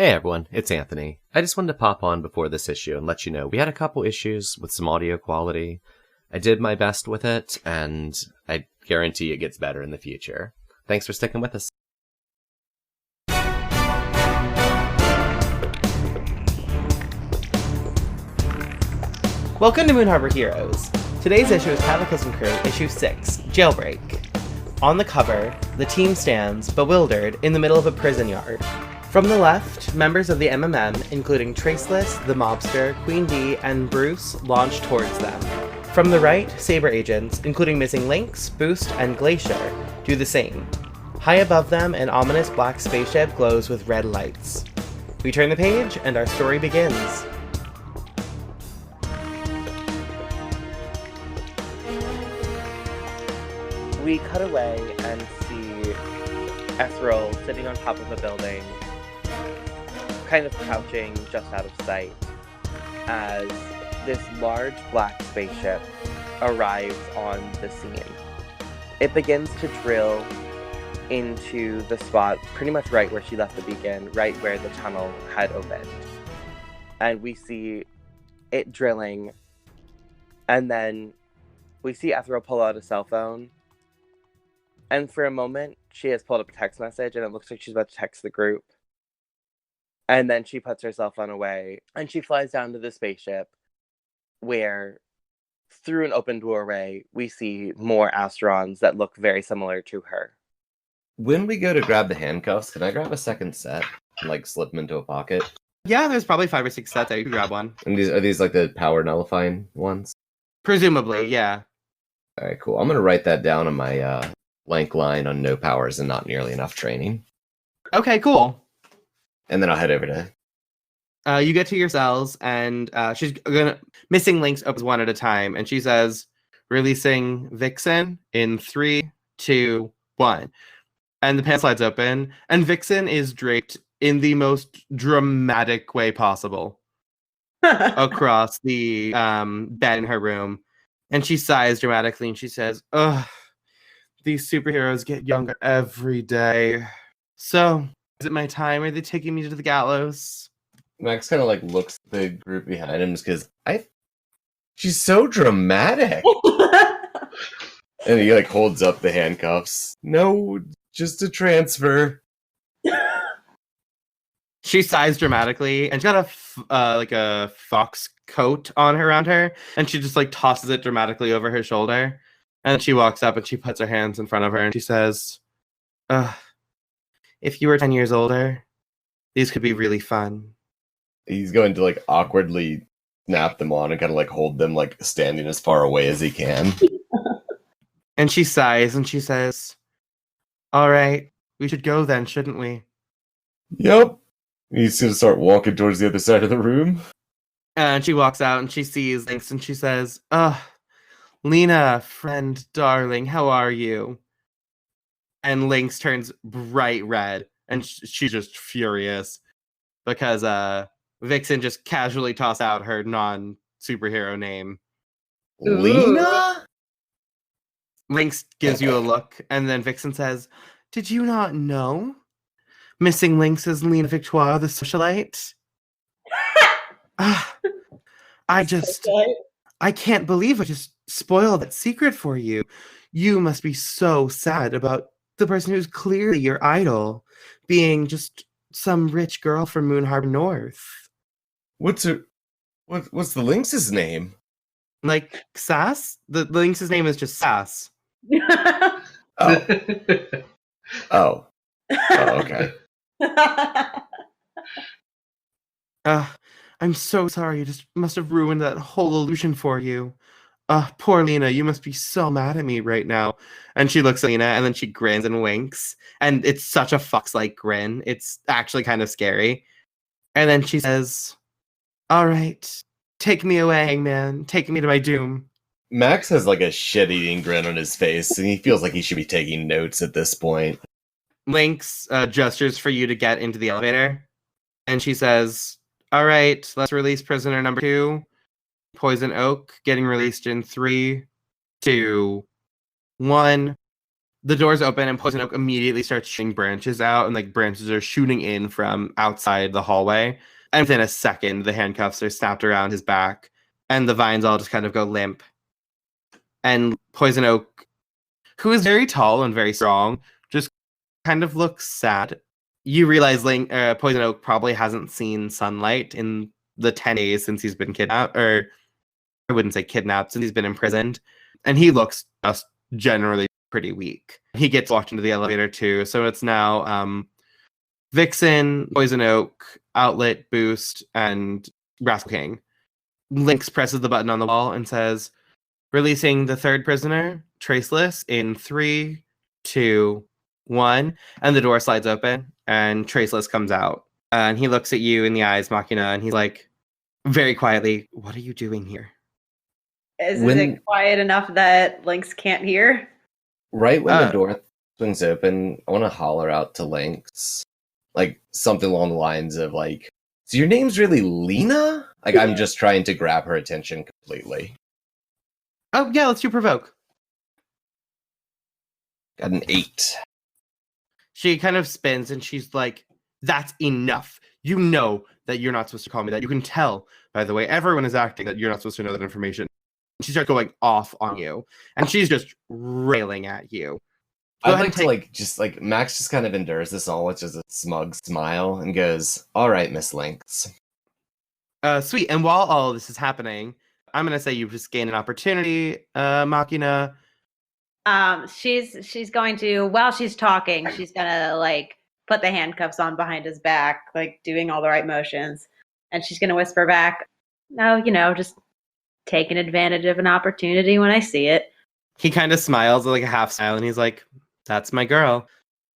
Hey everyone, it's Anthony. I just wanted to pop on before this issue and let you know we had a couple issues with some audio quality. I did my best with it, and I guarantee it gets better in the future. Thanks for sticking with us. Welcome to Moon Harbor Heroes. Today's issue is Cataclysm Crew, issue 6, Jailbreak. On the cover, the team stands, bewildered, in the middle of a prison yard. From the left, members of the MMM, including Traceless, the Mobster, Queen Bee, and Bruce, launch towards them. From the right, SABRE agents, including Missing Lynx, Boost, and Glacier, do the same. High above them, an ominous black spaceship glows with red lights. We turn the page, and our story begins. We cut away and see Etheril sitting on top of a building, kind of crouching just out of sight, as this large black spaceship arrives on the scene. It begins to drill into the spot pretty much right where she left the beacon, right where the tunnel had opened. And we see it drilling, and then we see Etheril pull out a cell phone. And for a moment, she has pulled up a text message, and it looks like she's about to text the group. And then she puts her cell phone away, and she flies down to the spaceship, where, through an open doorway, we see more Asterons that look very similar to her. When we go to grab the handcuffs, can I grab a second set and slip them into a pocket? Yeah, there's probably 5 or 6 sets there. You can grab one. And are these the power nullifying ones? Presumably, yeah. All right, cool. I'm gonna write that down on my blank line on no powers and not nearly enough training. Okay, cool. And then I'll head over to... you get to your cells, and she's gonna... Missing Lynx opens one at a time, and she says, releasing Vixen in 3, 2, 1. And the panel slides open, and Vixen is draped in the most dramatic way possible across the bed in her room. And she sighs dramatically, and she says, ugh, these superheroes get younger every day. So, is it my time? Are they taking me to the gallows? Max kind of looks at the group behind him just because she's so dramatic. And he holds up the handcuffs. No, just a transfer. She sighs dramatically, and she's got a fox coat on her around her, and she just tosses it dramatically over her shoulder. And she walks up and she puts her hands in front of her and she says, if you were 10 years older, these could be really fun. He's going to awkwardly snap them on and kind of hold them standing as far away as he can. And she sighs and she says, all right, we should go then, shouldn't we? Yep. He's going to start walking towards the other side of the room. And she walks out and she sees Lynx and she says, Lena, friend, darling, how are you? And Lynx turns bright red, and she's just furious because Vixen just casually tossed out her non-superhero name. Lena? Lynx gives you a look, and then Vixen says, did you not know? Missing Lynx is Lena Victoire, the socialite. I can't believe I just spoiled that secret for you. You must be so sad about the person who's clearly your idol being just some rich girl from Moon Harbor North. What's the Lynx's name? Sass? The Lynx's name is just Sass. Oh. Oh, okay. I'm so sorry. You just must have ruined that whole illusion for you. Poor Lena, you must be so mad at me right now. And she looks at Lena, and then she grins and winks. And it's such a fox-like grin. It's actually kind of scary. And then she says, all right, take me away, man. Take me to my doom. Max has a shit-eating grin on his face, and he feels like he should be taking notes at this point. Lynx gestures for you to get into the elevator. And she says, all right, let's release prisoner number 2. Poison Oak, getting released in 3, 2, 1. The doors open and Poison Oak immediately starts shooting branches out, and like branches are shooting in from outside the hallway. And within a second, the handcuffs are snapped around his back, and the vines all just kind of go limp. And Poison Oak, who is very tall and very strong, just kind of looks sad. You realize Poison Oak probably hasn't seen sunlight in the 10 days since he's been kidnapped, or I wouldn't say kidnapped, since he's been imprisoned. And he looks just generally pretty weak. He gets walked into the elevator too, so it's now Vixen, Poison Oak, Outlet, Boost, and Rascal King. Lynx presses the button on the wall and says, "Releasing the third prisoner, Traceless, in 3, 2, 1." And the door slides open, and Traceless comes out. And he looks at you in the eyes, Machina, and he's like, very quietly, "What are you doing here?" Is it quiet enough that Lynx can't hear? Right when the door swings open, I want to holler out to Lynx. Like, something along the lines of, like, "So your name's really Lena?" Like, I'm just trying to grab her attention completely. Oh, yeah, let's do Provoke. Got an 8. She kind of spins and she's like, "That's enough. You know that you're not supposed to call me that. You can tell by the way everyone is acting that you're not supposed to know that information." She starts going off on you, and she's just railing at you. I'd like to Max just kind of endures this all with just a smug smile and goes, "All right, Miss Lynx." Sweet. And while all of this is happening, I'm gonna say you've just gained an opportunity, Machina. She's going to, while she's talking, she's gonna like put the handcuffs on behind his back, like doing all the right motions, and she's gonna whisper back, "No, just taking advantage of an opportunity when I see it." He kind of smiles, like a half smile, and he's like, "That's my girl.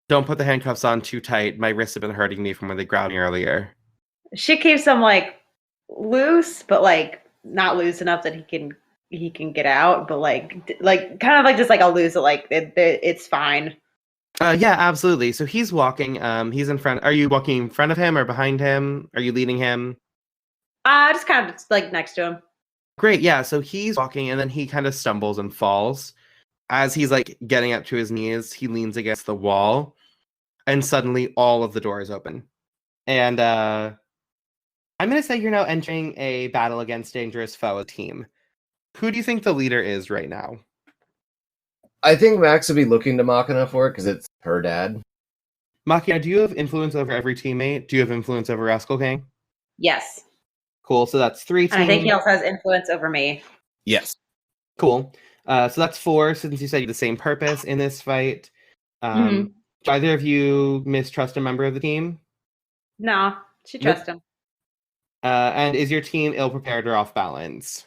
Don't put the handcuffs on too tight. My wrists have been hurting me from when they grabbed me earlier." She keeps them like loose, but like not loose enough that he can get out, but like kind of like just like a loose, like it's fine. Yeah, absolutely. So he's walking. He's in front. Are you walking in front of him or behind him? Are you leading him? Just kind of like next to him. Great, yeah. So he's walking, and then he kind of stumbles and falls. As he's like getting up to his knees, he leans against the wall, and suddenly all of the doors open. And I'm going to say you're now entering a battle against Dangerous Foe team. Who do you think the leader is right now? I think Max would be looking to Machina for it because it's her dad. Machina, do you have influence over every teammate? Do you have influence over Rascal King? Yes. Cool, so that's 3 teams. And I think he also has influence over me. Yes. Cool. So that's 4, since you said you have the same purpose in this fight. Do either of you mistrust a member of the team? No, she trusts him. And is your team ill-prepared or off-balance?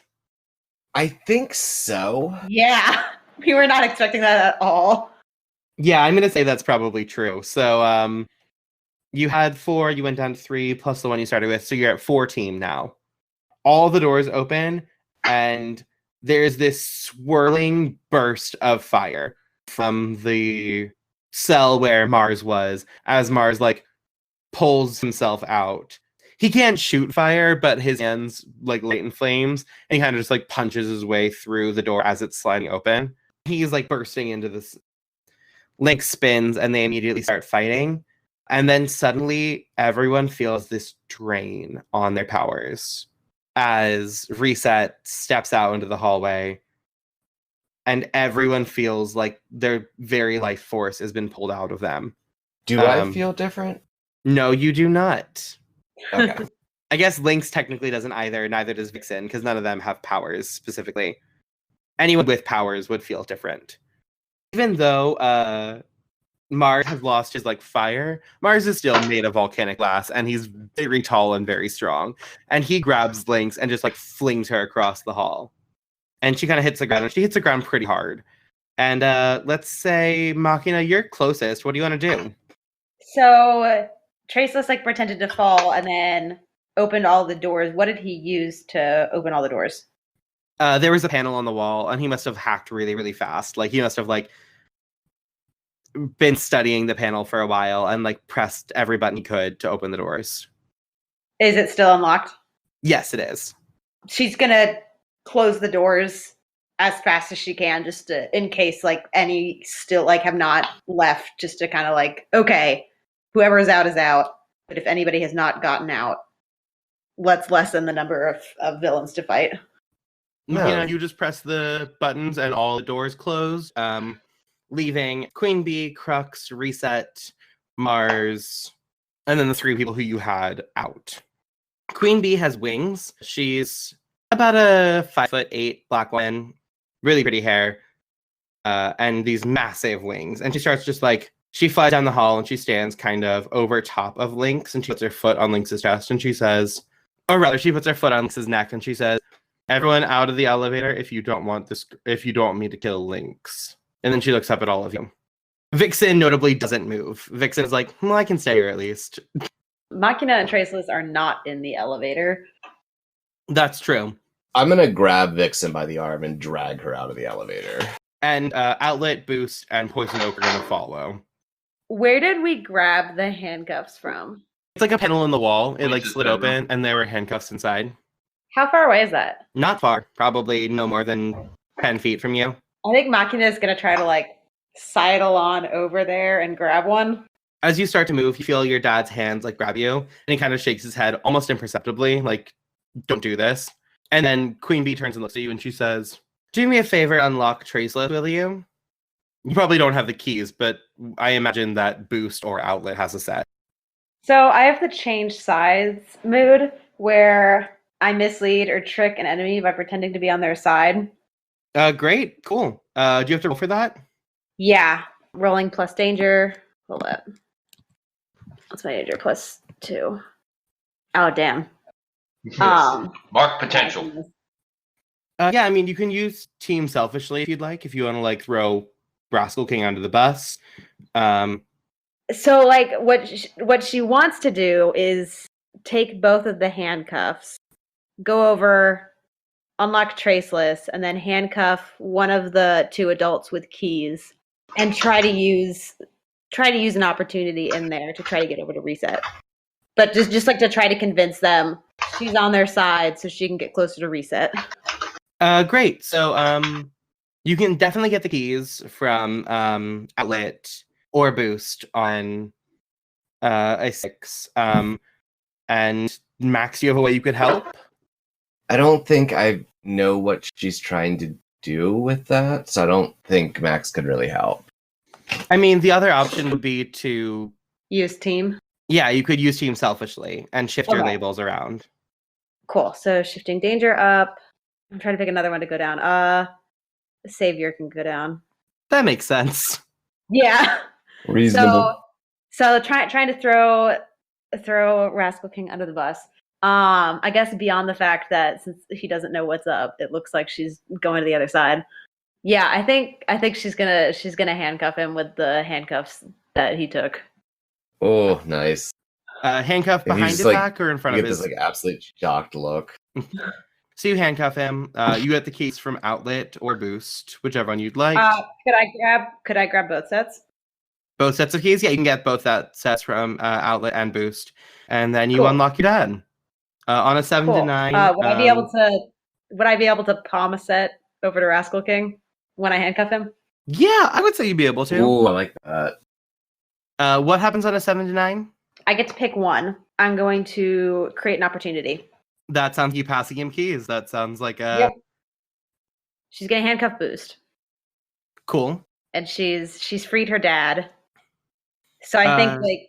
I think so. Yeah, we were not expecting that at all. Yeah, I'm going to say that's probably true. So you had 4, you went down to 3, plus the one you started with, so you're at 4 team now. All the doors open, and there's this swirling burst of fire from the cell where Mars was, as Mars, like, pulls himself out. He can't shoot fire, but his hands, like, light in flames, and he kind of just, like, punches his way through the door as it's sliding open. He's, like, bursting into this. Link spins, and they immediately start fighting. And then suddenly, everyone feels this drain on their powers as Reset steps out into the hallway, and everyone feels like their very life force has been pulled out of them. Do I feel different? No, you do not. Okay. I guess Lynx technically doesn't either, neither does Vixen, because none of them have powers specifically. Anyone with powers would feel different. Even though Mars has lost his, like, fire, Mars is still made of volcanic glass, and he's very tall and very strong. And he grabs Lynx and just, like, flings her across the hall. And she kind of hits the ground, and she hits the ground pretty hard. And let's say, Machina, you're closest. What do you want to do? So Traceless, like, pretended to fall and then opened all the doors. What did he use to open all the doors? There was a panel on the wall, and he must have hacked really, really fast. Like, he must have, like, been studying the panel for a while and, like, pressed every button he could to open the doors. Is it still unlocked? Yes, it is. She's gonna close the doors as fast as she can, just to, in case like any still like have not left, just to kind of like, okay, whoever is out. But if anybody has not gotten out, let's lessen the number of villains to fight. No. You just press the buttons and all the doors close, leaving Queen Bee, Crux, Reset, Mars, and then the 3 people who you had out. Queen Bee has wings. She's about a 5'8" black woman, really pretty hair, and these massive wings. And she starts just like, she flies down the hall and she stands kind of over top of Lynx, and she puts her foot on Lynx's chest and she says, or rather, she puts her foot on Lynx's neck and she says, "Everyone out of the elevator if you don't want me to kill Lynx." And then she looks up at all of you. Vixen notably doesn't move. Vixen is like, well, I can stay here at least. Machina and Traceless are not in the elevator. That's true. I'm gonna grab Vixen by the arm and drag her out of the elevator. And Outlet, Boost, and Poison Oak are gonna follow. Where did we grab the handcuffs from? It's like a panel in the wall. It like slid open, and there were handcuffs inside. How far away is that? Not far. Probably no more than 10 feet from you. I think Machina is going to try to like sidle on over there and grab one. As you start to move, you feel your dad's hands like grab you, and he kind of shakes his head almost imperceptibly, like, don't do this. And then Queen Bee turns and looks at you and she says, "Do me a favor, unlock Traceless, will you?" You probably don't have the keys, but I imagine that Boost or Outlet has a set. So I have the change sides mood where I mislead or trick an enemy by pretending to be on their side. Great, cool. Do you have to roll for that? Yeah, rolling plus danger. Hold up. What's my danger? +2. Oh, damn. Yes. Mark potential. Yeah, I mean, you can use Team Selfishly if you'd like, if you want to like throw Rascal King under the bus. So, like, what she wants to do is take both of the handcuffs, go over, unlock Traceless, and then handcuff one of the 2 adults with keys, and try to use an opportunity in there to try to get over to Reset. But just like to try to convince them she's on their side so she can get closer to Reset. Great. So, you can definitely get the keys from Outlet or Boost on a 6. And Max, do you have a way you could help? I don't think I know what she's trying to do with that, so I don't think Max could really help. I mean, the other option would be to Use team. Yeah, you could use Team Selfishly and shift your Okay. labels around. Cool. So shifting danger up. I'm trying to pick another one to go down. Savior can go down. That makes sense. Yeah. Reasonable. So trying to throw Rascal King under the bus. I guess beyond the fact that since he doesn't know what's up, it looks like she's going to the other side. Yeah, I think she's gonna handcuff him with the handcuffs that he took. Oh, nice. Handcuff And behind he's his like- back or in front You of get his. this like absolute shocked look. So you handcuff him. You get the keys from Outlet or Boost, whichever one you'd like. Could I grab both sets? Both sets of keys. Yeah, you can get both that sets from Outlet and Boost, and then you Cool. unlock your dad. On a 7 to Cool. 9. Would I be able to palm a set over to Rascal King when I handcuff him? Yeah, I would say you'd be able to. Ooh, I like that. What happens on a 7 to 9? I get to pick one. I'm going to create an opportunity. That sounds like you passing him keys. That sounds like a Yep. She's gonna handcuff Boost, cool. and she's freed her dad. So I think like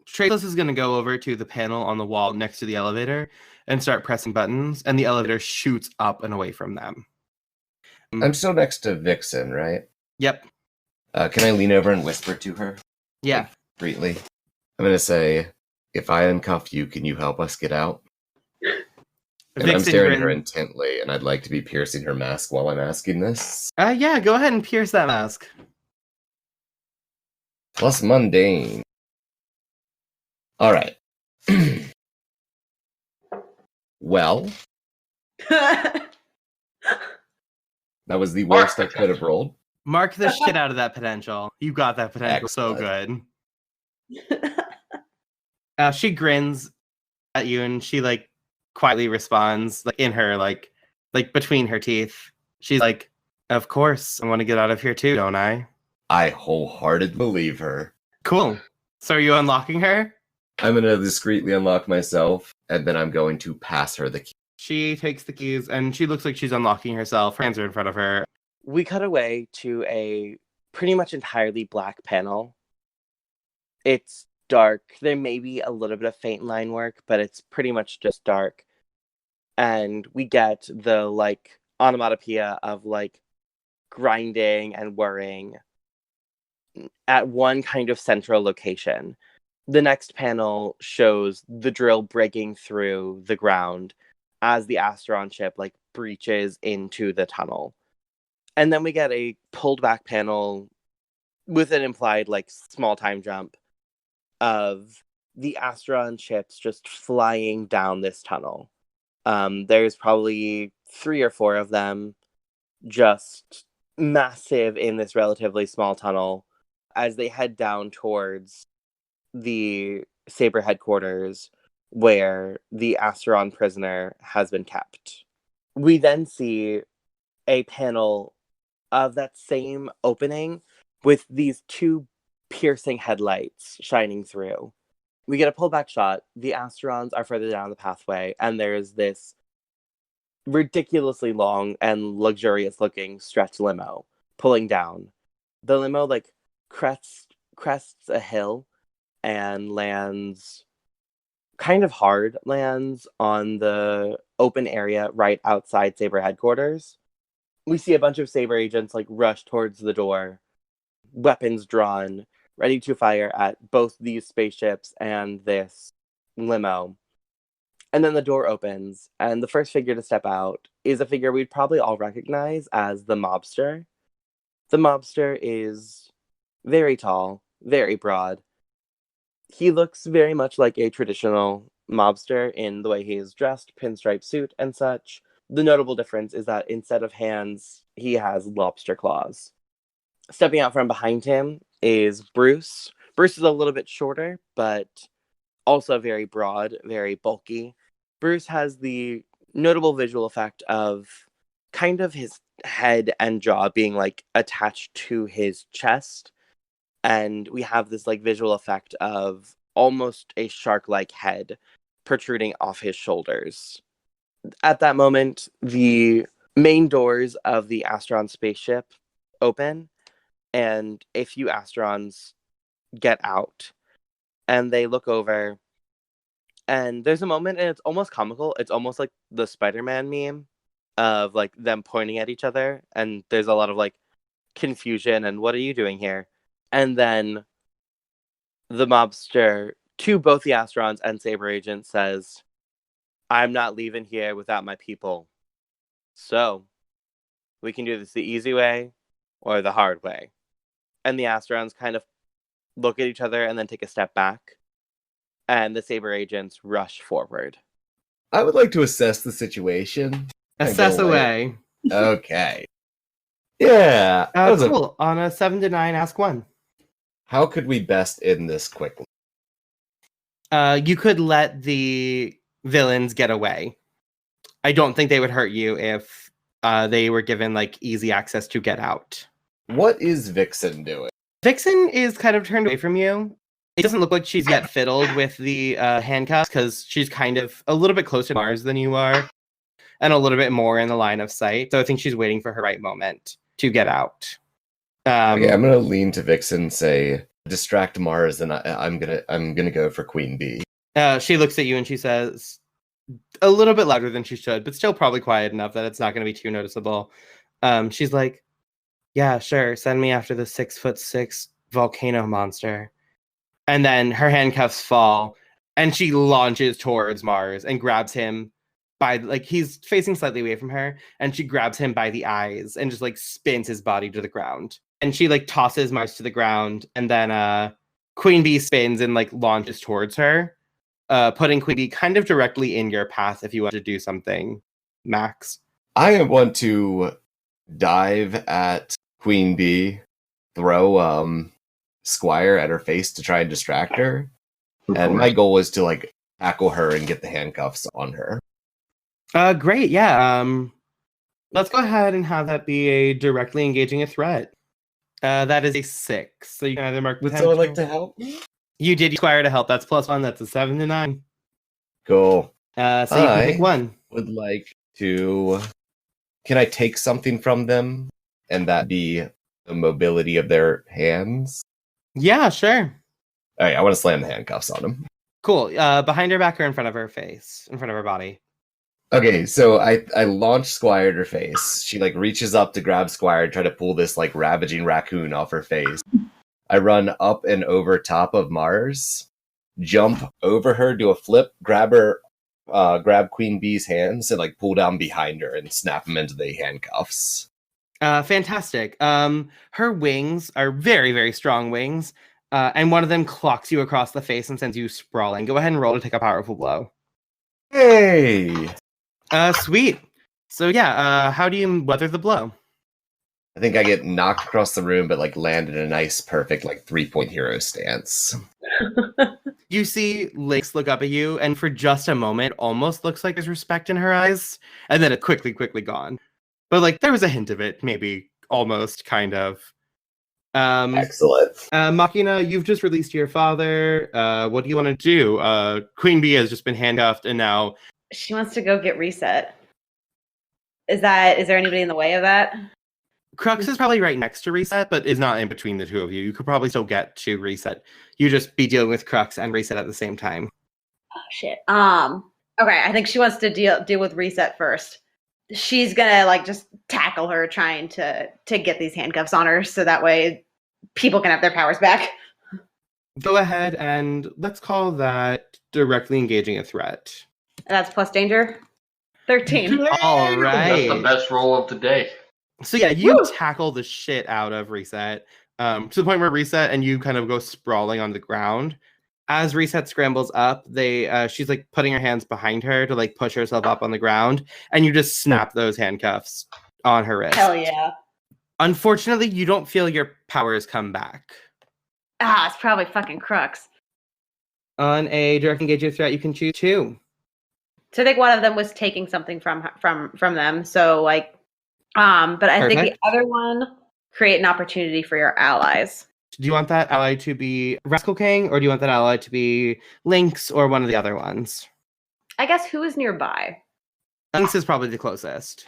Traceless is going to go over to the panel on the wall next to the elevator and start pressing buttons, and the elevator shoots up and away from them. I'm still next to Vixen, right? Yep. Can I lean over and whisper to her Yeah. discreetly? I'm gonna say, if I uncuff you, can you help us get out? And I'm Vixen staring at her grins. intently, and I'd like to be piercing her mask while I'm asking this. Yeah, go ahead and pierce that mask. Plus mundane. Alright. Well, that was the worst I could have rolled. Mark the shit out of that potential. You got that potential so good. She grins at you, and she like quietly responds, like in her like between her teeth. She's like, Of course. I want to get out of here too, don't I? I wholeheartedly believe her. Cool. So are you unlocking her? I'm going to discreetly unlock myself, and then I'm going to pass her the key. She takes the keys, and she looks like she's unlocking herself. Her hands are in front of her. We cut away to a pretty much entirely black panel. It's dark. There may be a little bit of faint line work, but it's pretty much just dark. And we get the, like, onomatopoeia of, like, grinding and whirring at one kind of central location. The next panel shows the drill breaking through the ground as the Asteron ship, like, breaches into the tunnel. And then we get a pulled back panel with an implied, like, small time jump of the Asteron ships just flying down this tunnel. There's probably 3 or 4 of them, just massive in this relatively small tunnel as they head down towards the SABRE headquarters where the Asteron prisoner has been kept. We then see a panel of that same opening with these 2 piercing headlights shining through. We get a pullback shot. The Asterons are further down the pathway, and there's this ridiculously long and luxurious looking stretch limo pulling down. The limo, like, crests a hill and lands kind of hard, lands on the open area right outside SABRE headquarters. We see a bunch of SABRE agents, like, rush towards the door, weapons drawn, ready to fire at both these spaceships and this limo. And then the door opens, and the first figure to step out is a figure we'd probably all recognize as the mobster. The mobster is very tall, very broad. He looks very much like a traditional mobster in the way he is dressed, pinstripe suit and such. The notable difference is that instead of hands, he has lobster claws. Stepping out from behind him is Bruce. Bruce is a little bit shorter, but also very broad, very bulky. Bruce has the notable visual effect of kind of his head and jaw being, like, attached to his chest. And we have this, like, visual effect of almost a shark-like head protruding off his shoulders. At that moment, the main doors of the Asteron spaceship open, and a few Asterons get out. And they look over, and there's a moment, and it's almost comical. It's almost like the Spider-Man meme of, like, them pointing at each other, and there's a lot of, like, confusion and what are you doing here? And then the mobster, to both the Asterons and SABRE agent, says, "I'm not leaving here without my people. So, we can do this the easy way or the hard way." And the Asterons kind of look at each other and then take a step back. And the SABRE agents rush forward. I would like to assess the situation. Assess away. Okay. Yeah. Cool. On a 7 to 9, ask 1. How could we best end this quickly? You could let the villains get away. I don't think they would hurt you if they were given, like, easy access to get out. What is Vixen doing? Vixen is kind of turned away from you. It doesn't look like she's yet fiddled with the handcuffs because she's kind of a little bit closer to Mars than you are and a little bit more in the line of sight. So I think she's waiting for her right moment to get out. Okay, I'm gonna lean to Vixen and say, "Distract Mars," and I'm gonna go for Queen Bee. She looks at you and she says, a little bit louder than she should, but still probably quiet enough that it's not going to be too noticeable. She's like, "Yeah, sure. Send me after the 6'6" volcano monster." And then her handcuffs fall, and she launches towards Mars and grabs him by, like, he's facing slightly away from her, and she grabs him by the eyes and just, like, spins his body to the ground. And she, like, tosses Mars to the ground, and then Queen Bee spins and, like, launches towards her, putting Queen Bee kind of directly in your path if you want to do something, Max. I want to dive at Queen Bee, throw Squire at her face to try and distract her. And my goal is to, like, tackle her and get the handcuffs on her. Great, yeah. Let's go ahead and have that be a directly engaging a threat. That is a 6. So you can either mark Would someone like to help me? You did Squire to help. That's +1. That's a 7 to 9. Cool. So you can pick one. Would like to. Can I take something from them, and that be the mobility of their hands? Yeah, sure. All right, I want to slam the handcuffs on them. Cool. Behind her back or in front of her face? In front of her body. Okay, so I launch Squire at her face. She like reaches up to grab Squire, try to pull this like ravaging raccoon off her face. I run up and over top of Mars, jump over her, do a flip, grab Queen Bee's hands, and like pull down behind her and snap them into the handcuffs. Fantastic. Her wings are very, very strong wings, and one of them clocks you across the face and sends you sprawling. Go ahead and roll to take a powerful blow. Hey! Sweet. So yeah, how do you weather the blow? I think I get knocked across the room, but like land in a nice, perfect like 3-point hero stance. You see Lynx look up at you, and for just a moment, almost looks like there's respect in her eyes, and then it quickly gone. But like there was a hint of it, maybe, almost, kind of. Excellent. Machina, you've just released your father. What do you want to do? Queen Bee has just been handcuffed, and now She wants to go get reset. Is there anybody in the way of that? Crux is probably right next to Reset, but is not in between the two of you. You could probably still get to Reset. You just be dealing with Crux and Reset at the same time. Oh shit. Okay, I think she wants to deal with Reset first. She's gonna like just tackle her, trying to get these handcuffs on her, so that way people can have their powers back. Go ahead and let's call that directly engaging a threat. And that's plus danger. 13. All right. That's the best roll of the day. So yeah, you tackle the shit out of Reset, to the point where Reset and you kind of go sprawling on the ground. As Reset scrambles up, she's like putting her hands behind her to like push herself up on the ground, and you just snap those handcuffs on her wrist. Hell yeah. Unfortunately, you don't feel your powers come back. It's probably fucking Crux. On a direct engaging threat, you can choose 2. So I think one of them was taking something from them. So like, but I think the other one, create an opportunity for your allies. Do you want that ally to be Rascal King, or do you want that ally to be Lynx, or one of the other ones? I guess who is nearby? Lynx is probably the closest.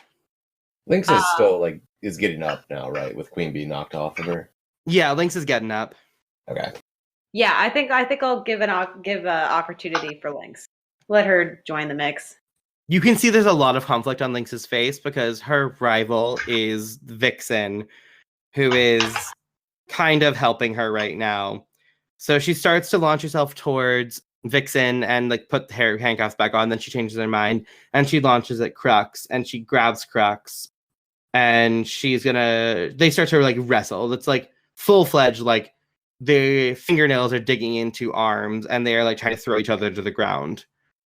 Lynx is still like is getting up now, right? With Queen Bee knocked off of her. Yeah, Lynx is getting up. Okay. Yeah, I think I'll give an opportunity for Lynx. Let her join the mix. You can see there's a lot of conflict on Lynx's face because her rival is Vixen, who is kind of helping her right now. So she starts to launch herself towards Vixen and like put her handcuffs back on. Then she changes her mind and she launches at Crux and she grabs Crux and they start to like wrestle. It's like full-fledged, like the fingernails are digging into arms and they are like trying to throw each other to the ground.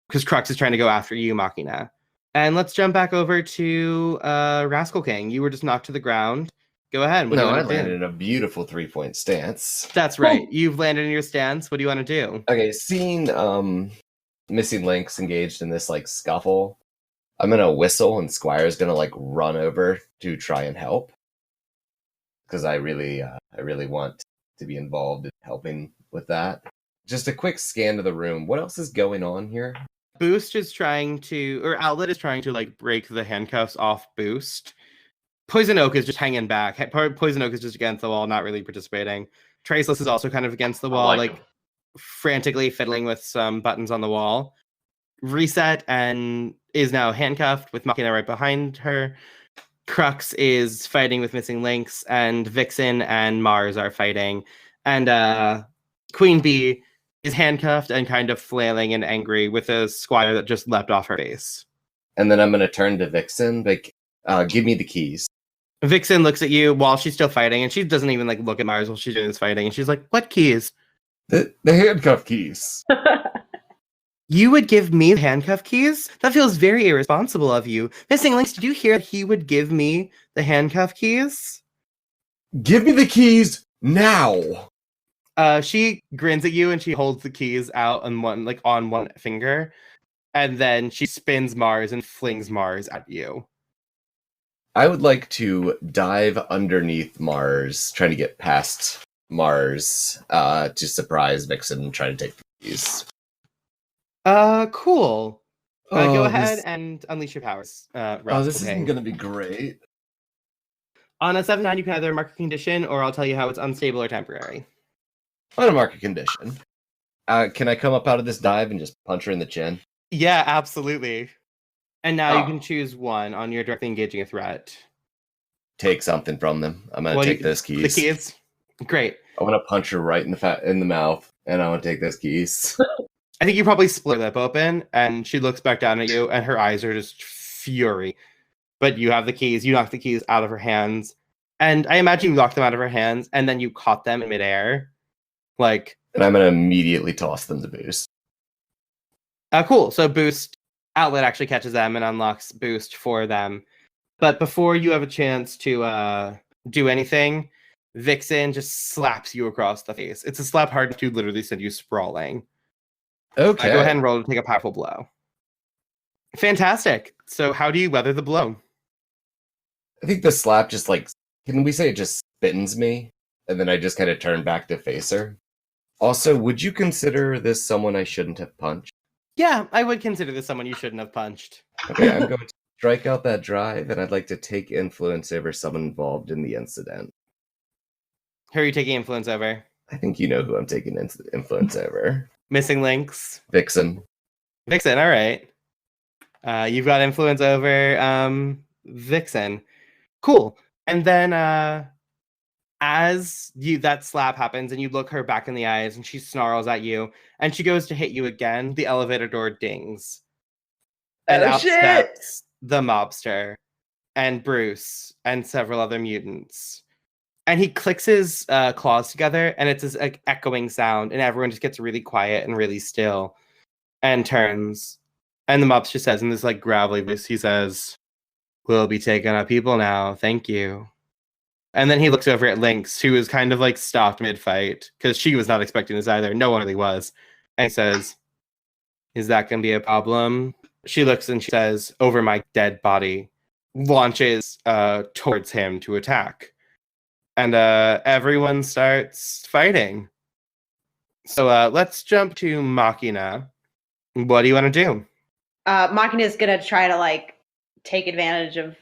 Because Crux is trying to go after you, Machina. And let's jump back over to Rascal King. You were just knocked to the ground. Go ahead. No, I landed in a beautiful 3-point stance. That's right. You've landed in your stance. What do you want to do? Okay, seeing Missing Lynx engaged in this like scuffle, I'm gonna whistle and Squire's gonna like run over to try and help. Because I really want to be involved in helping with that. Just a quick scan of the room. What else is going on here? Boost is trying to, or Outlet is trying to like break the handcuffs off Boost. Poison Oak is just hanging back. Poison Oak is just against the wall, not really participating. Traceless is also kind of against the wall, like frantically fiddling with some buttons on the wall. Reset and is now handcuffed with Machina right behind her. Crux is fighting with Missing Lynx, and Vixen and Mars are fighting. And Queen Bee is handcuffed and kind of flailing and angry with a Squire that just leapt off her face. And then I'm going to turn to Vixen, like, give me the keys. Vixen looks at you while she's still fighting, and she doesn't even like look at Mars while she's doing this fighting, and she's like, "What keys?" The handcuff keys. You would give me the handcuff keys? That feels very irresponsible of you. Missing Lynx, did you hear he would give me the handcuff keys? Give me the keys now! She grins at you and she holds the keys out on one finger, and then she spins Mars and flings Mars at you. I would like to dive underneath Mars, trying to get past Mars, to surprise Vixen and try to take the keys. Cool. Go ahead this- and unleash your powers. this isn't going to be great. On a 7-9, you can either mark a condition, or I'll tell you how it's unstable or temporary. On a market condition. Can I come up out of this dive and just punch her in the chin? Yeah, absolutely. And now you can choose one on your directly engaging a threat. Take something from them. I'm going to take those keys. The keys? Great. I want to punch her right in the mouth, and I want to take those keys. I think you probably split that open, and she looks back down at you, and her eyes are just fury. But you have the keys. You knock the keys out of her hands. And I imagine you knocked them out of her hands, and then you caught them in midair. And I'm going to immediately toss them to Boost. Cool. So Boost Outlet actually catches them and unlocks Boost for them. But before you have a chance to do anything, Vixen just slaps you across the face. It's a slap hard to literally send you sprawling. Okay. Go ahead and roll to take a powerful blow. Fantastic. So how do you weather the blow? I think the slap just can we say it just spins me? And then I just kind of turn back to face her. Also, would you consider this someone I shouldn't have punched? Yeah, I would consider this someone you shouldn't have punched. Okay, I'm going to strike out that drive, and I'd like to take influence over someone involved in the incident. Who are you taking influence over? I think you know who I'm taking influence over. Missing links. Vixen. Vixen, all right. You've got influence over Vixen. Cool. And then as that slap happens and you look her back in the eyes and she snarls at you and she goes to hit you again, the elevator door dings. And out steps the mobster and Bruce and several other mutants. And he clicks his claws together and it's this echoing sound and everyone just gets really quiet and really still and turns. And the mobster says in this gravelly voice, he says, "We'll be taking our people now. Thank you." And then he looks over at Lynx, who is kind of stopped mid-fight because she was not expecting this either. No one really was. And he says, "Is that going to be a problem?" She looks and she says, "Over my dead body," launches towards him to attack. And everyone starts fighting. So let's jump to Machina. What do you want to do? Machina is going to try to take advantage of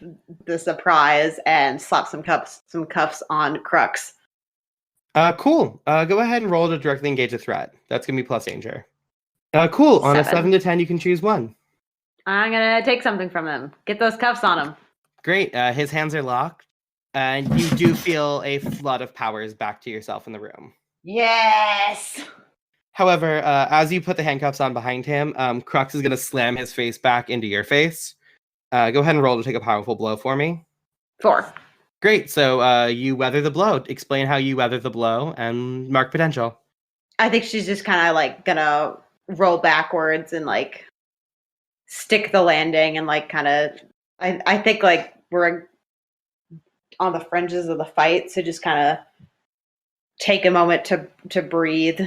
the surprise and slap some cuffs on Crux. Cool. Go ahead and roll to directly engage a threat. That's going to be plus danger. Cool. On a 7 to 10, you can choose one. I'm going to take something from him. Get those cuffs on him. Great. His hands are locked. And you do feel a flood of powers back to yourself in the room. Yes! However, as you put the handcuffs on behind him, Crux is going to slam his face back into your face. Go ahead and roll to take a powerful blow for me. 4. Great. So you weather the blow. Explain how you weather the blow and mark potential. I think she's just kind of gonna roll backwards and stick the landing and kind of. I think we're on the fringes of the fight, so just kind of take a moment to breathe.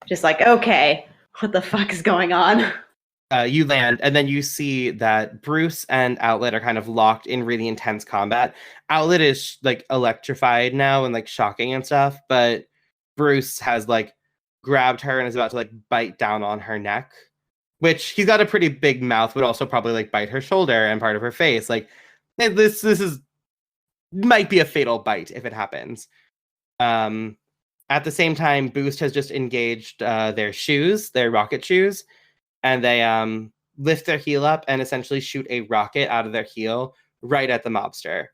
Just okay, what the fuck is going on? You land, and then you see that Bruce and Outlet are kind of locked in really intense combat. Outlet is electrified now and shocking and stuff, but Bruce has grabbed her and is about to bite down on her neck, which he's got a pretty big mouth, but also probably bite her shoulder and part of her face. This is might be a fatal bite if it happens. At the same time, Boost has just engaged their shoes, their rocket shoes, and they lift their heel up and essentially shoot a rocket out of their heel right at the mobster.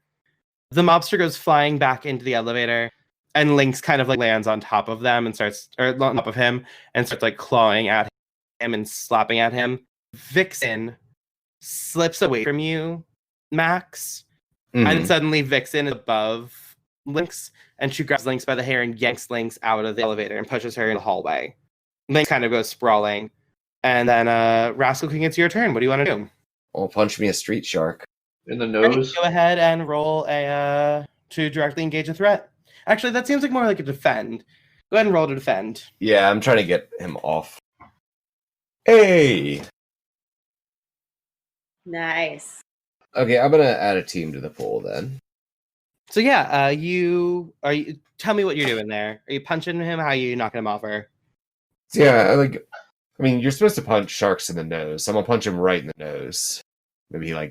The mobster goes flying back into the elevator, and Lynx kind of lands on top of them and on top of him and starts clawing at him and slapping at him. Vixen slips away from you, Max, and suddenly Vixen is above Lynx, and she grabs Lynx by the hair and yanks Lynx out of the elevator and pushes her in the hallway. Lynx kind of goes sprawling. And then, Rascal King, it's your turn. What do you want to do? Well, punch me a street shark. In the nose. Go ahead and roll to directly engage a threat. Actually, that seems more like a defend. Go ahead and roll to defend. Yeah, I'm trying to get him off. Hey! Nice. Okay, I'm gonna add a team to the pool then. So yeah, you tell me what you're doing there. Are you punching him? How are you knocking him off her? So yeah, I mean, you're supposed to punch sharks in the nose, so I'm gonna punch him right in the nose. Maybe he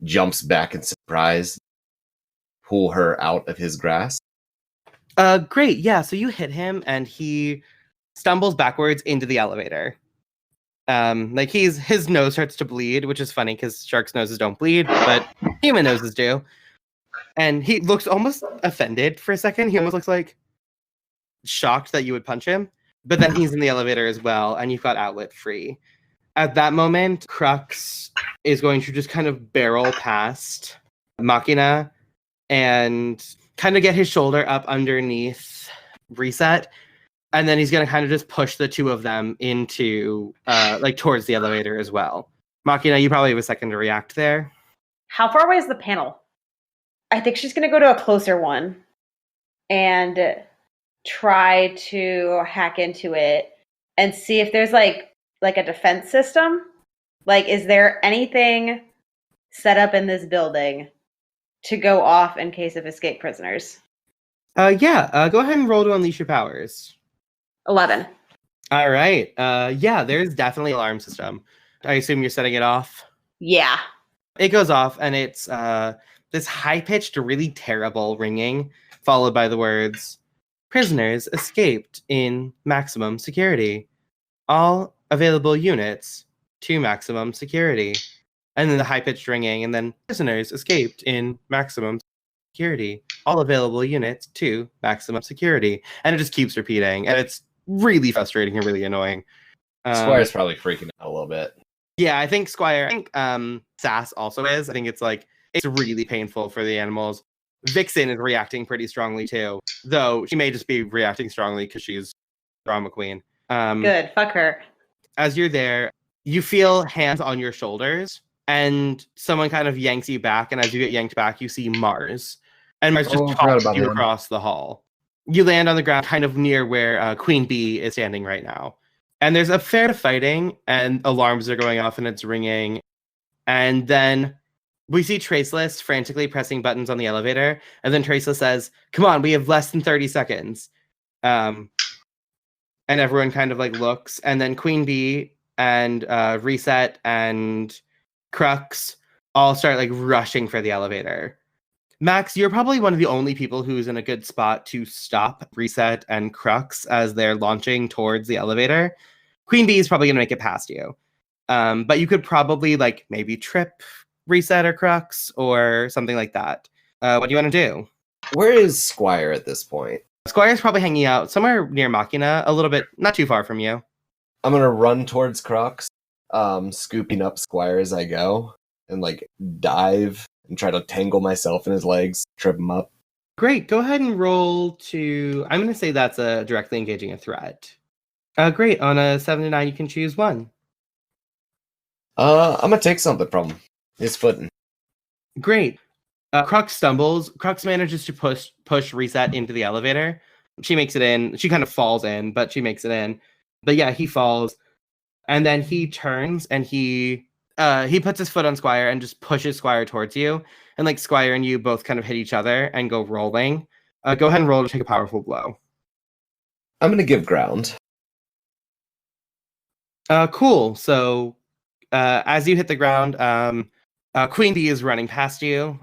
jumps back in surprise, pull her out of his grasp. Great. Yeah, so you hit him and he stumbles backwards into the elevator. His nose starts to bleed, which is funny because sharks' noses don't bleed, but human noses do. And he looks almost offended for a second. He almost looks like shocked that you would punch him. But then he's in the elevator as well, and you've got outlet free. At that moment, Crux is going to just kind of barrel past Machina and kind of get his shoulder up underneath Reset. And then he's going to kind of just push the two of them into, towards the elevator as well. Machina, you probably have a second to react there. How far away is the panel? I think she's going to go to a closer one and try to hack into it and see if there's like a defense system. Like, is there anything set up in this building to go off in case of escaped prisoners? Go ahead and roll to unleash your powers. 11. All right. There's definitely an alarm system. I assume you're setting it off? Yeah. It goes off, and it's this high-pitched, really terrible ringing, followed by the words, "Prisoners escaped in maximum security. All available units to maximum security." And then the high-pitched ringing, and then "Prisoners escaped in maximum security. All available units to maximum security." And it just keeps repeating, and it's really frustrating and really annoying. Squire's probably freaking out a little bit. Yeah, I think Sass also is. I think it's really painful for the animals. Vixen is reacting pretty strongly too, though she may just be reacting strongly because she's drama queen. Good, fuck her. As you're there, you feel hands on your shoulders, and someone kind of yanks you back, and as you get yanked back, you see Mars. And Mars just tosses you across the hall. You land on the ground kind of near where Queen Bee is standing right now. And there's a fair bit of fighting, and alarms are going off, and it's ringing. And then we see Traceless frantically pressing buttons on the elevator, and then Traceless says, "Come on, we have less than 30 seconds." And everyone kind of looks, and then Queen Bee and Reset and Crux all start rushing for the elevator. Max, you're probably one of the only people who's in a good spot to stop Reset and Crux as they're launching towards the elevator. Queen Bee is probably going to make it past you. But you could probably maybe trip Reset or Crux or something like that. What do you want to do? Where is Squire at this point? Squire's probably hanging out somewhere near Machina, a little bit, not too far from you. I'm going to run towards Crux, scooping up Squire as I go, and dive and try to tangle myself in his legs, trip him up. Great. Go ahead and roll to... I'm going to say that's a directly engaging a threat. Great. On a 7 to 9, you can choose one. I'm going to take something from him. His footing. Great. Crux stumbles. Crux manages to push Reset into the elevator. She makes it in. She kind of falls in, but she makes it in. But yeah, he falls. And then he turns and he puts his foot on Squire and just pushes Squire towards you. And Squire and you both kind of hit each other and go rolling. Go ahead and roll to take a powerful blow. I'm going to give ground. Cool. So as you hit the ground, Queen Bee is running past you.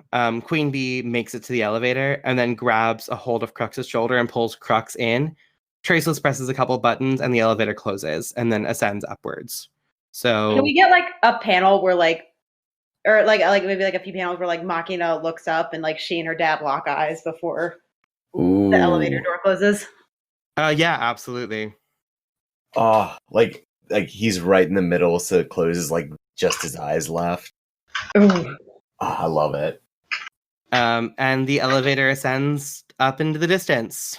Queen Bee makes it to the elevator and then grabs a hold of Crux's shoulder and pulls Crux in. Traceless presses a couple buttons and the elevator closes and then ascends upwards. So can we get a panel where or maybe a few panels where Machina looks up and she and her dad lock eyes before Ooh. the elevator door closes? Yeah, absolutely. Oh, he's right in the middle, so it closes just his eyes left. Ooh. Oh, I love it. And the elevator ascends up into the distance.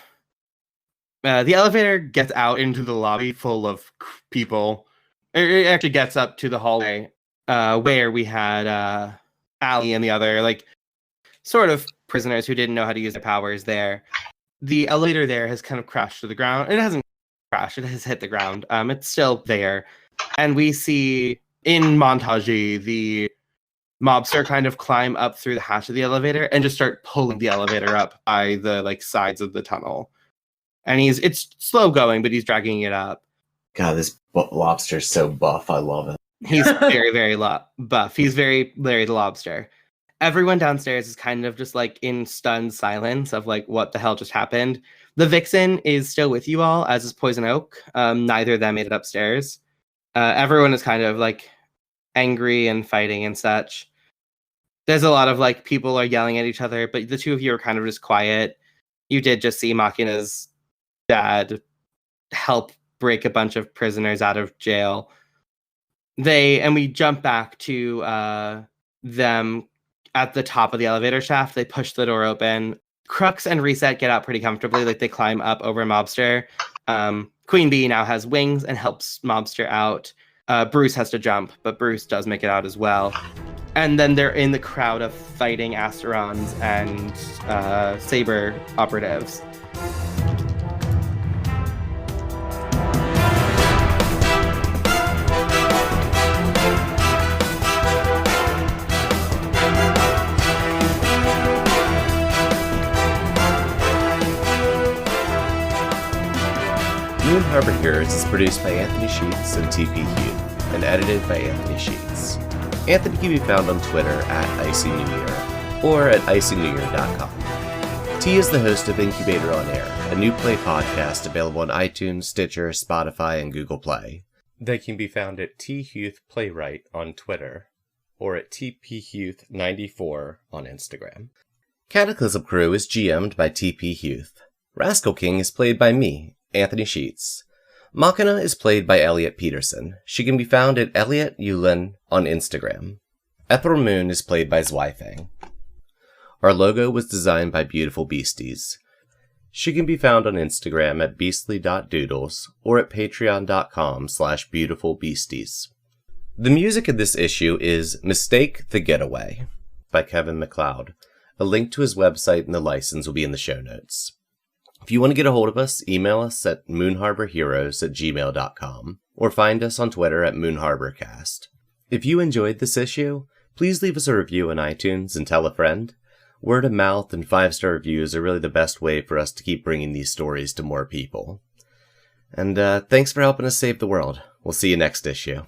The elevator gets out into the lobby full of people. It actually gets up to the hallway where we had Allie and the other sort of prisoners who didn't know how to use their powers there. The elevator there has kind of crashed to the ground. It hasn't crashed. It has hit the ground. It's still there. And we see in montage the Mobster kind of climb up through the hatch of the elevator and just start pulling the elevator up by the like sides of the tunnel. And it's slow going, but he's dragging it up. God, this lobster's so buff. I love it. He's very, very buff. He's very Larry the Lobster. Everyone downstairs is kind of just like in stunned silence of like what the hell just happened. The Vixen is still with you all, as is Poison Oak. Neither of them made it upstairs. Everyone is kind of like angry and fighting and such. There's a lot of like people are yelling at each other, but the two of you are kind of just quiet. You did just see Machina's dad help break a bunch of prisoners out of jail. We jump back to them at the top of the elevator shaft. They push the door open. Crux and Reset get out pretty comfortably. Like they climb up over Mobster. Queen Bee now has wings and helps Mobster out. Bruce has to jump, but Bruce does make it out as well. And then they're in the crowd of fighting Asterons and SABRE operatives. Moon Harbor Heroes is produced by Anthony Sheets and TP Hugh, and edited by Anthony Sheets. Anthony can be found on Twitter at Icy New Year, or at icynewyear.com. T is the host of Incubator on Air, a new play podcast available on iTunes, Stitcher, Spotify, and Google Play. They can be found at T Huth Playwright on Twitter, or at TPHuth94 on Instagram. Cataclysm Crew is GM'd by TP Huth. Rascal King is played by me, Anthony Sheets. Machina is played by Elliot Peterson. She can be found at Elliot Yulin on Instagram. Etheril Moon is played by Zweifang. Our logo was designed by Beautiful Beasties. She can be found on Instagram at beastly.doodles or at patreon.com/beautifulbeasties. The music in this issue is Mistake the Getaway by Kevin MacLeod. A link to his website and the license will be in the show notes. If you want to get a hold of us, email us at moonharborheroes@gmail.com or find us on Twitter at moonharborcast. If you enjoyed this issue, please leave us a review on iTunes and tell a friend. Word of mouth and 5-star reviews are really the best way for us to keep bringing these stories to more people. And thanks for helping us save the world. We'll see you next issue.